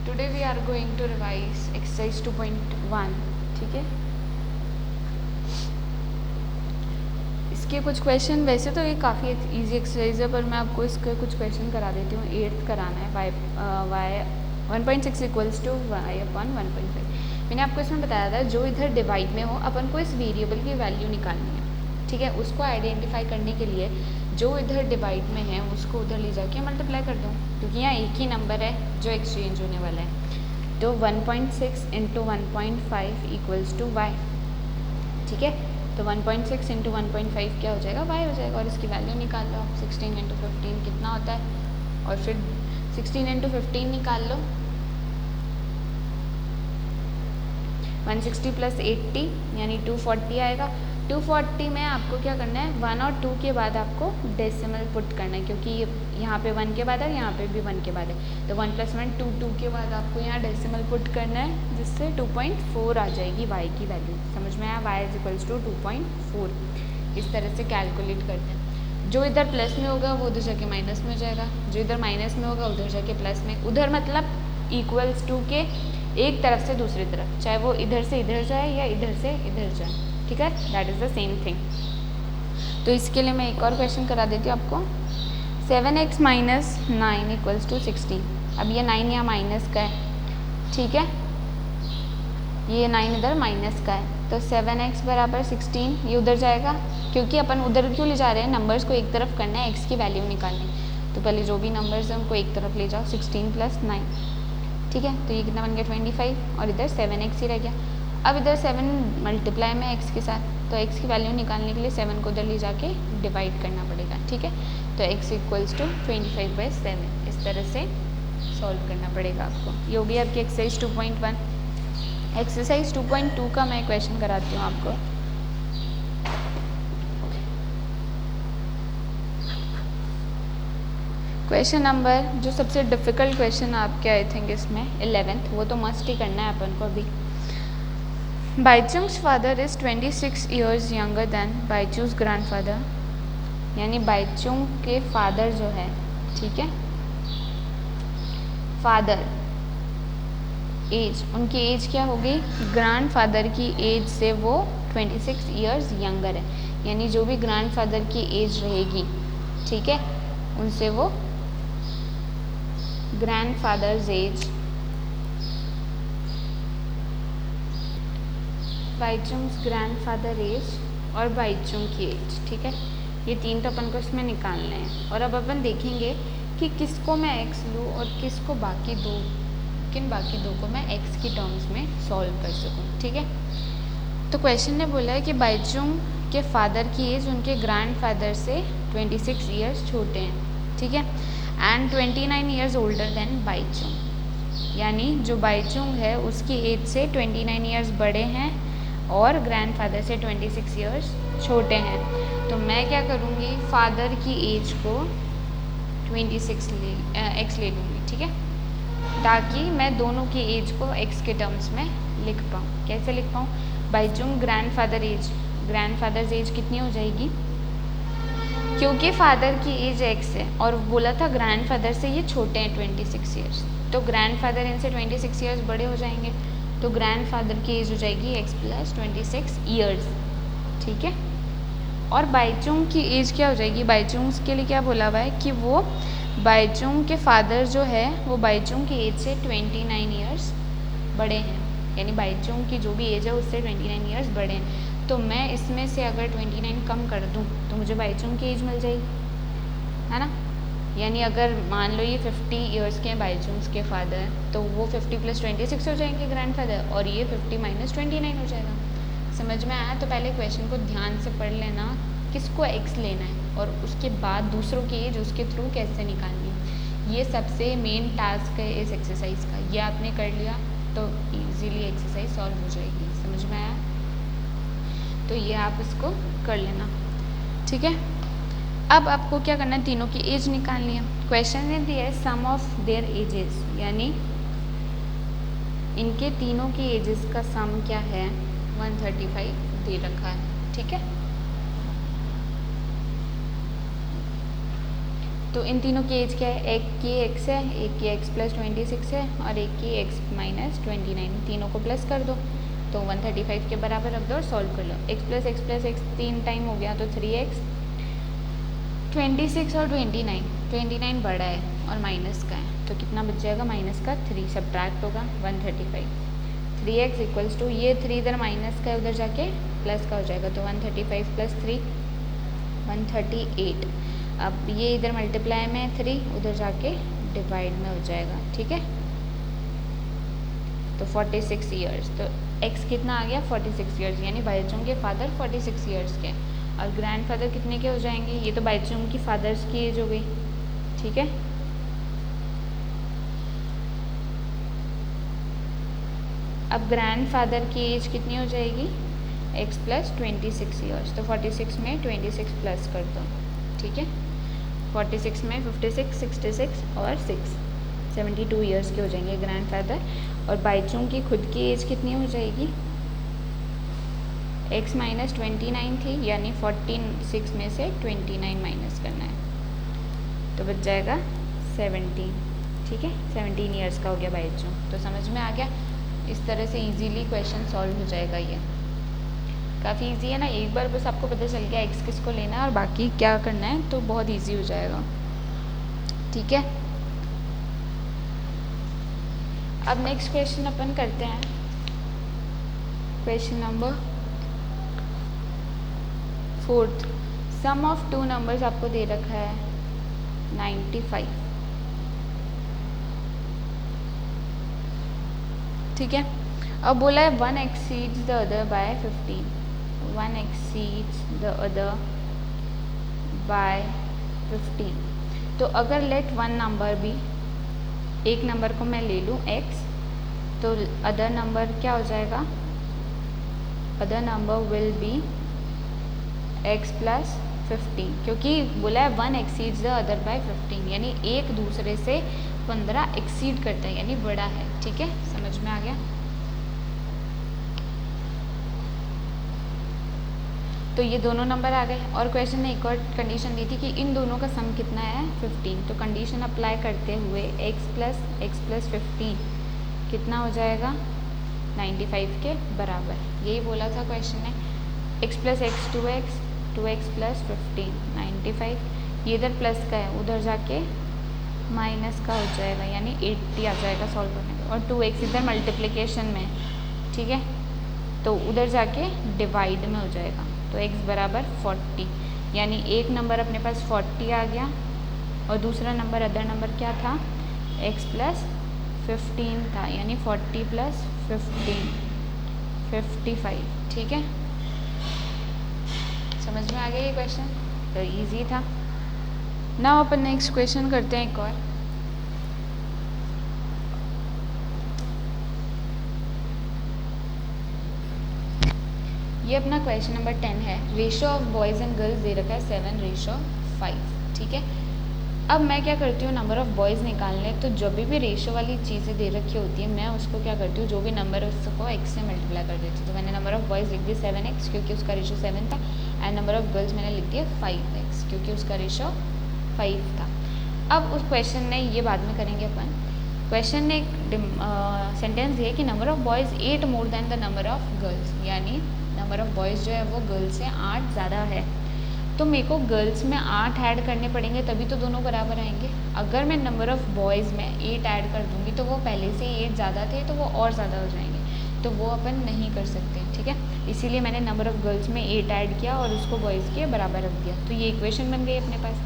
Today we are going to revise exercise 2.1. ठीक है, इसके कुछ क्वेश्चन, वैसे तो ये काफ़ी इजी एक्सरसाइज है, पर मैं आपको इसके कुछ क्वेश्चन करा देती हूँ. 8th कराना है. Y 1.6 equals to Y upon 1.5. मैंने आपको इसमें बताया था जो इधर डिवाइड में हो अपन को इस वेरिएबल की वैल्यू निकालनी है. ठीक है, उसको आइडेंटिफाई करने के लिए जो इधर डिवाइड में है उसको उधर ले जाके मल्टीप्लाई कर दूँ, क्योंकि यहाँ एक ही नंबर है जो एक्सचेंज होने वाला है. तो 1.6 इंटू 1.5 इक्वल्स टू वाई. ठीक है, तो 1.6 इंटू 1.5 क्या हो जाएगा, वाई हो जाएगा. और इसकी वैल्यू निकाल लो. 16 इंटू 15 कितना होता है, और फिर 16 इंटू 15 निकाल लो. 160 प्लस 80 यानी 240 आएगा. 240 में आपको क्या करना है, 1 और 2 के बाद आपको डेसिमल पुट करना है, क्योंकि यहाँ पे 1 के बाद है, यहाँ पे भी 1 के बाद है. तो 1 + 1 2, 2 के बाद आपको यहाँ डेसिमल पुट करना है, जिससे 2.4 आ जाएगी y की वैल्यू. समझ में आया, y इज 2.4. इस तरह से कैलकुलेट करते हैं. जो इधर प्लस में होगा वो उधर जाके माइनस में हो जाएगा, जो इधर माइनस में होगा उधर जाके प्लस में. उधर मतलब इक्वल्स टू के एक तरफ से दूसरी तरफ, चाहे वो इधर से इधर जाए या इधर से इधर जाए. ठीक है, that is the same thing. तो इसके लिए मैं एक और क्वेश्चन करा देती हूँ आपको. 7x minus 9 equals to 16. अब ये 9 यहाँ माइनस का है. ठीक है, ये 9 इधर माइनस का है, तो 7x बराबर 16 ये उधर जाएगा, क्योंकि अपन उधर क्यों ले जा रहे हैं, नंबर्स को एक तरफ करना है, x की वैल्यू निकालनी. तो पहले जो भी नंबर्स हैं उनको एक तरफ ले जाओ. 16 + 9. ठीक है, तो ये कितना बन गया 25, और इधर 7x ही रह गया. अब इधर 7 मल्टीप्लाई में x के साथ, तो x की वैल्यू निकालने के लिए 7 को उधर ले जाके डिवाइड करना पड़ेगा. ठीक है, तो x इक्वल्स टू 25/7. इस तरह से सॉल्व करना पड़ेगा आपको. ये होगी आपकी एक्सरसाइज 2.1. एक्सरसाइज 2.2 का मैं क्वेश्चन कराती हूँ आपको. क्वेश्चन नंबर, जो सबसे डिफ़िकल्ट क्वेश्चन आपके आई थिंक इसमें 11th, वो तो मस्ट ही करना है अपन को अभी. Baichung's father is 26 years younger than बाईचू's ग्रैंडफादर. यानी बाईचुंग के फादर जो है, ठीक है, फादर एज, उनकी एज क्या होगी, ग्रैंडफादर की एज से वो 26 ईयर्स यंगर है. यानी जो भी ग्रैंडफादर की एज रहेगी, ठीक है, उनसे वो ग्रैंडफादर्स एज, बाईचुंग्स ग्रैंडफादर एज और बाईचुंग की एज. ठीक है, ये तीन तो अपन को इसमें निकालने हैं. और अब अपन देखेंगे कि किसको मैं x लूँ और किसको बाकी दो को मैं x की टर्म्स में सॉल्व कर सकूँ. ठीक है, तो क्वेश्चन ने बोला है कि बाईचुंग के फादर की एज उनके ग्रैंडफादर से 26 ईयर्स छोटे हैं. ठीक है, and 29 years older than Bhaichung. यानी जो बाईचुंग है उसकी एज से 29 ईयर्स बड़े हैं और ग्रैंडफादर से 26 ईयर्स छोटे हैं. तो मैं क्या करूँगी, फादर की एज को 26 x ले लूँगी. ठीक है, ताकि मैं दोनों की एज को x के टर्म्स में लिख पाऊँ. कैसे लिख पाऊँ, बाईचुंग ग्रैंडफादर्स एज कितनी हो जाएगी, क्योंकि फादर की एज x है और बोला था ग्रैंडफादर से ये छोटे हैं 26 ईयर्स, तो ग्रैंडफादर इनसे 26 ईयर्स बड़े हो जाएंगे, तो ग्रैंडफादर की एज हो जाएगी x + 26 ईयर्स. ठीक है, और बाईचुंग की एज क्या हो जाएगी, बाईचुंग के लिए क्या बोला हुआ है कि वो बाईचुंग के फादर जो है वो बाईचुंग की एज से 29 ईयर्स बड़े हैं. यानी बाईचुंग की जो भी एज है उससे 29 ईयर्स बड़े हैं. तो मैं इसमें से अगर 29 कम कर दूँ तो मुझे बाईचुंग की एज मिल जाएगी, है ना. यानी अगर मान लो ये 50 ईयर्स के बाईचुंग्स के फादर, तो वो 50 + 26 हो जाएंगे ग्रैंडफादर, और ये 50 - 29 हो जाएगा. समझ में आया. तो पहले क्वेश्चन को ध्यान से पढ़ लेना, किसको x लेना है और उसके बाद दूसरों की एज उसके थ्रू कैसे निकालनी है. ये सबसे मेन टास्क है इस एक्सरसाइज का. ये आपने कर लिया तो इजीली एक्सरसाइज सॉल्व हो जाएगी. समझ में आया, तो ये आप इसको कर लेना. ठीक है, अब आपको क्या करना है, तीनों की एज निकालनी है. क्वेश्चन ने दिया है सम ऑफ देयर एजेस, यानी इनके तीनों की एजेस का सम क्या है, 135 दे रखा है. ठीक है, तो इन तीनों की एज क्या है, एक की x है, एक की x + 26 है और एक की x - 29, तीनों को प्लस कर दो तो 135 के बराबर रख दो और सॉल्व कर लो। x + x 3 टाइम हो गया तो 3x, 26 और 29 बड़ा है और माइनस का है तो कितना बच जाएगा, माइनस का 3 सब्ट्रैक्ट होगा 135। 3x इक्वल्स टू, ये 3 इधर माइनस का है उधर जाके प्लस का हो जाएगा तो 135 + 3 138। अब ये इधर मल्टीप्लाई में 3 उधर जाके डिवाइड में हो जाएगा, ठीक है। तो 46 ईयर्स, तो x कितना आ गया 46 ईयर्स, यानी बाइचुंग के फादर 46 ईयर्स के। और ग्रैंडफादर कितने के हो जाएंगे, ये तो बाइचुंग की फादर्स की एज हो गई, ठीक है। अब ग्रैंडफादर की एज कितनी हो जाएगी, x + 26 ईयर्स, तो 46 में 26 प्लस कर दो, ठीक है। 46 में 56, 66 और 6, 72 ईयर्स के हो जाएंगे ग्रैंडफादर। और बाइचुंग की खुद की एज कितनी हो जाएगी, x - 29 थी, यानी 46 में से 29 माइनस करना है तो बच जाएगा 17, ठीक है। 17 ईयर्स का हो गया बाइचुंग। तो समझ में आ गया, इस तरह से इजीली क्वेश्चन सॉल्व हो जाएगा। ये काफ़ी इजी है ना, एक बार बस आपको पता चल गया x किसको लेना है और बाकी क्या करना है तो बहुत इजी हो जाएगा, ठीक है। अब नेक्स्ट क्वेश्चन अपन करते हैं, question number 4। Sum of 2 numbers आपको दे रखा है 95, ठीक है। अब बोला है 1 exceeds the other by 15, 1 exceeds the other by 15। तो अगर लेट वन नंबर भी, एक नंबर को मैं ले लूँ x, तो अदर नंबर क्या हो जाएगा, other number will be x + 15, क्योंकि बोला है 1 exceeds the other by 15, यानी एक दूसरे से 15 एक्सीड करता है, यानी बड़ा है, ठीक है। समझ में आ गया। तो ये दोनों नंबर आ गए और क्वेश्चन ने एक और कंडीशन दी थी कि इन दोनों का सम कितना है 15। तो कंडीशन अप्लाई करते हुए x + 15 कितना हो जाएगा 95 के बराबर, यही बोला था क्वेश्चन ने। x + x 2x, 2x + 15 95, ये इधर प्लस का है उधर जाके माइनस का हो जाएगा, यानी 80 आ जाएगा सॉल्व करने का। और 2x इधर मल्टीप्लिकेशन में, ठीक है, तो उधर जाके डिवाइड में हो जाएगा तो x बराबर 40, यानी एक नंबर अपने पास 40 आ गया और दूसरा नंबर अदर नंबर क्या था x + 15 था, यानी 40 + 15 55, ठीक है। समझ में आ गया ये क्वेश्चन, तो इजी था। नाउ अपन नेक्स्ट क्वेश्चन करते हैं एक और। ये अपना क्वेश्चन नंबर 10 है। Ratio of boys and girls they रखा है 7:5, ठीक है। अब मैं क्या करती हूँ, नंबर ऑफ़ बॉयज़ निकालने, तो जब भी रेशो वाली चीज़ें दे रखी होती है मैं उसको क्या करती हूँ, जो भी नंबर है उसको x से मल्टीप्लाई कर देती हूँ। तो मैंने नंबर ऑफ़ बॉयज़ लिख दिया 7x क्योंकि उसका रेशो 7 था, एंड नंबर ऑफ़ गर्ल्स मैंने लिख दिया 5x क्योंकि उसका रेशो 5 था। अब उस क्वेश्चन ने, ये बाद में करेंगे अपन, क्वेश्चन ने एक सेंटेंस दिया कि number of boys 8 more than the number of girls, यानी नंबर ऑफ़ बॉयज़ जो है वो गर्ल्स से 8 ज़्यादा है। तो मेरे को गर्ल्स में 8 ऐड करने पड़ेंगे तभी तो दोनों बराबर आएंगे। अगर मैं नंबर ऑफ़ बॉयज़ में 8 ऐड कर दूँगी तो वो पहले से 8 ज़्यादा थे तो वो और ज़्यादा हो जाएंगे, तो वो अपन नहीं कर सकते, ठीक है। इसीलिए मैंने नंबर ऑफ़ गर्ल्स में 8 ऐड किया और उसको बॉयज़ के बराबर रख दिया, तो ये इक्वेशन बन गई अपने पास।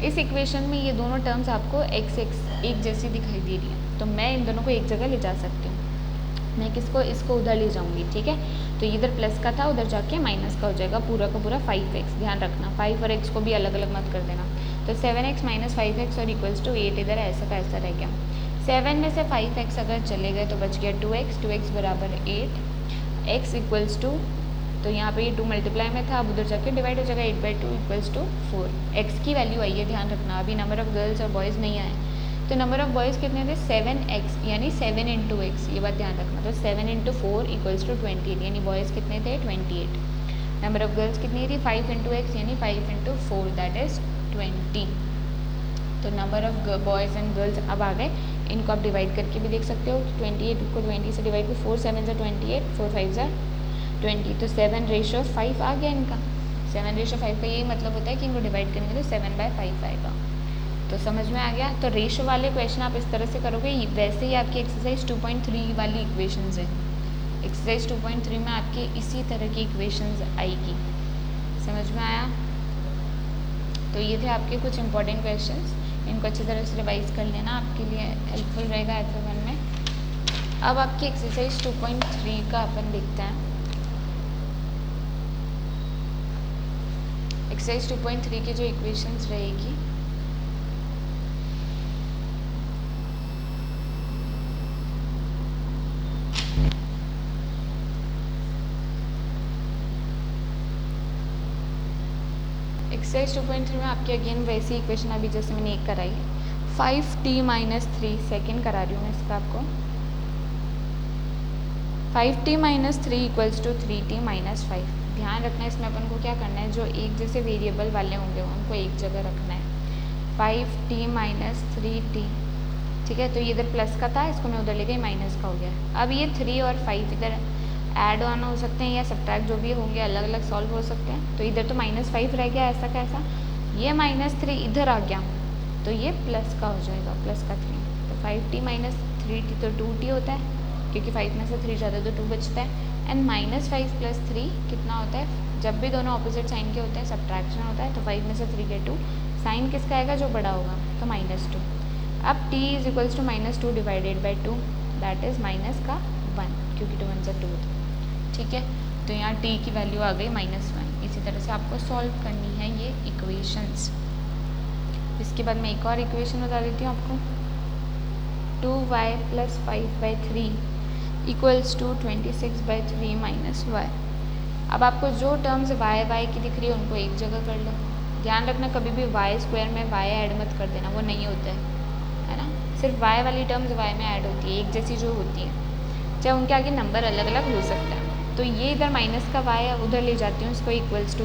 इस इक्वेशन में ये दोनों टर्म्स आपको x एक जैसी दिखाई दे रही है, तो मैं इन दोनों को एक जगह ले जा सकती हूँ। मैं किसको, इसको उधर ले जाऊंगी, ठीक है। तो इधर प्लस का था उधर जाके माइनस का हो जाएगा, पूरा का पूरा 5x, ध्यान रखना 5 और x को भी अलग अलग मत कर देना। तो 7x - 5x और इक्वल्स टू 8 इधर ऐसा का ऐसा रह गया। 7 में से 5x अगर चले गए तो बच गया 2x बराबर 8, x इक्वल्स टू, तो यहाँ पे ये 2 मल्टीप्लाई में था, अब उधर जाके डिवाइड हो जाएगा 8/2 इक्वल्स टू 4। x की वैल्यू आई है, ध्यान रखना, अभी नंबर ऑफ़ गर्ल्स और बॉयज़ नहीं आए। तो नंबर ऑफ़ बॉयज़ कितने थे 7x, यानी 7 × x, ये बात ध्यान रखना। तो 7 × 4 इक्वल्स टू 28, यानी बॉयज़ कितने थे 28। नंबर ऑफ़ गर्ल्स कितनी थी 5 × x, यानी 5 × 4 दैट इज़ 20, तो number of boys and girls अब आ गए, इनको आप डिवाइड करके भी देख सकते हो। 28 को 20 से डिवाइड कर, 4 7 ज़ा 28, 4 5 ज़ा 20, तो 7:5 आ गया इनका। 7:5 का यही मतलब होता है कि इनको डिवाइड करेंगे तो 7/5 आएगा। तो समझ में आ गया। तो रेशो वाले क्वेश्चन आप इस तरह से करोगे, वैसे ही आपकी एक्सरसाइज 2.3 वाली इक्वेशंस है। एक्सरसाइज 2.3 में आपके इसी तरह की इक्वेशंस आएगी। समझ में आया। तो ये थे आपके कुछ इंपॉर्टेंट क्वेश्चंस, इनको अच्छी तरह से रिवाइज कर लेना, आपके लिए हेल्पफुल रहेगा FA1 में। अब आपकी एक्सरसाइज 2.3 का अपन देखते हैं। एक्सरसाइज 2.3 की जो इक्वेशंस रहेगी, एक्सरसाइज 2.3 में आपके अगेन वैसी इक्वेशन अभी जैसे मैंने एक कराई है, 5t - 3 सेकेंड करा रही हूँ मैं इसका आपको। 5t - 3 = 3t - 5। ध्यान रखना है इसमें अपन को क्या करना है, जो एक जैसे वेरिएबल वाले होंगे उनको एक जगह रखना है। 5t - 3t, ठीक है। तो ये इधर प्लस का था, इसको मैं उधर ले गई, माइनस का हो गया। अब ये 3 और 5 इधर ऐड ऑन हो सकते हैं या सब्ट्रैक्ट, जो भी होंगे अलग अलग सॉल्व हो सकते हैं। तो इधर तो -5 रह गया, ऐसा कैसा, ये -3 इधर आ गया तो ये प्लस का हो जाएगा, प्लस का 3। तो 5t - 3t तो 2t होता है, क्योंकि 5 में से 3 जाता है तो 2 बचता है। एंड -5 + 3 कितना होता है, जब भी दोनों ऑपोजिट साइन के होते हैं सब्ट्रैक्शन होता है, तो 5 में से 3 गए 2, साइन किसका आएगा, जो बड़ा होगा, तो -2। अब t = -2 / 2, दैट इज़ माइनस का 1, क्योंकि 2 1 2 होता है, ठीक है। तो यहाँ t की वैल्यू आ गई -1। इसी तरह से आपको सॉल्व करनी है ये इक्वेशंस। इसके बाद मैं एक और इक्वेशन बता देती हूँ आपको। 2y + 5/3 = 26/3 - y। अब आपको जो टर्म्स y की दिख रही है उनको एक जगह कर लो। ध्यान रखना कभी भी y² में y ऐड मत कर देना, वो नहीं होता है ना। सिर्फ y वाली टर्म्स y में ऐड होती है, एक जैसी जो होती है, चाहे उनके आगे नंबर अलग अलग हो सकता है। तो ये इधर माइनस का y उधर ले जाती हूँ, इसको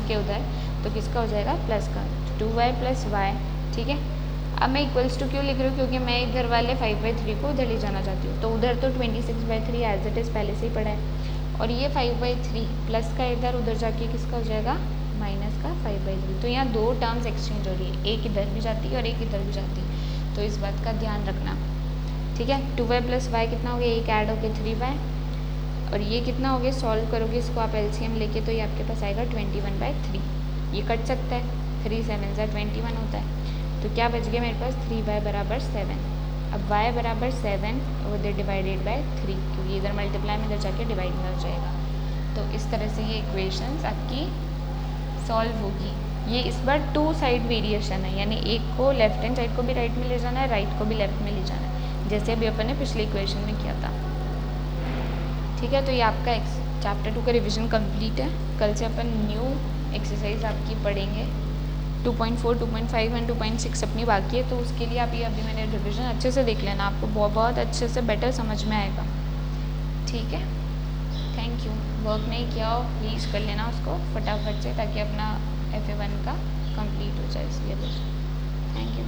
= के उधर, तो किसका हो जाएगा, प्लस का, 2y + y, ठीक है। अब मैं = क्यों लिख रही हूँ, क्योंकि मैं इधर वाले 5/3 को उधर ले जाना चाहती हूँ। तो उधर तो 26/3 एज इट इज़ पहले से ही पड़ा है, और ये 5/3 प्लस का इधर उधर जाके किसका हो जाएगा, माइनस का 5/3। तो यहाँ दो टर्म्स एक्सचेंज हो रही है, एक इधर भी जाती है और एक इधर भी जाती है, तो इस बात का ध्यान रखना, ठीक है। 2y + y कितना हो गया, एक ऐड हो गया 3y, और ये कितना हो गया, सॉल्व करोगे इसको आप LCM लेके, तो ये आपके पास आएगा 21/3। ये कट सकता है, 3 7 = 21 होता है। तो क्या बच गया मेरे पास, 3y = 7। अब y = 7 उधर डिवाइडेड बाय 3, क्योंकि इधर मल्टीप्लाई में इधर जाके डिवाइड में हो जाएगा। तो इस तरह से ये इक्वेशंस आपकी सॉल्व होगी। ये इस बार 2 साइड वेरिएशन है, यानी एक को लेफ्ट हैंड साइड को भी राइट में ले जाना है, राइट को भी लेफ्ट में ले जाना है, जैसे अभी अपन ने पिछले इक्वेशन में किया था, ठीक है। तो ये आपका चैप्टर 2 का रिवीजन कंप्लीट है। कल से अपन न्यू एक्सरसाइज आपकी पढ़ेंगे। 2.4, 2.5 एंड 2.6 अपनी बाकी है, तो उसके लिए आप ये अभी मैंने रिवीजन अच्छे से देख लेना, आपको बहुत अच्छे से बेटर समझ में आएगा, ठीक है। Thank you. वर्क नहीं किया हो प्लीज़ कर लेना उसको फटाफट से, ताकि अपना FA1 का कंप्लीट हो जाए, इसलिए थैंक यू।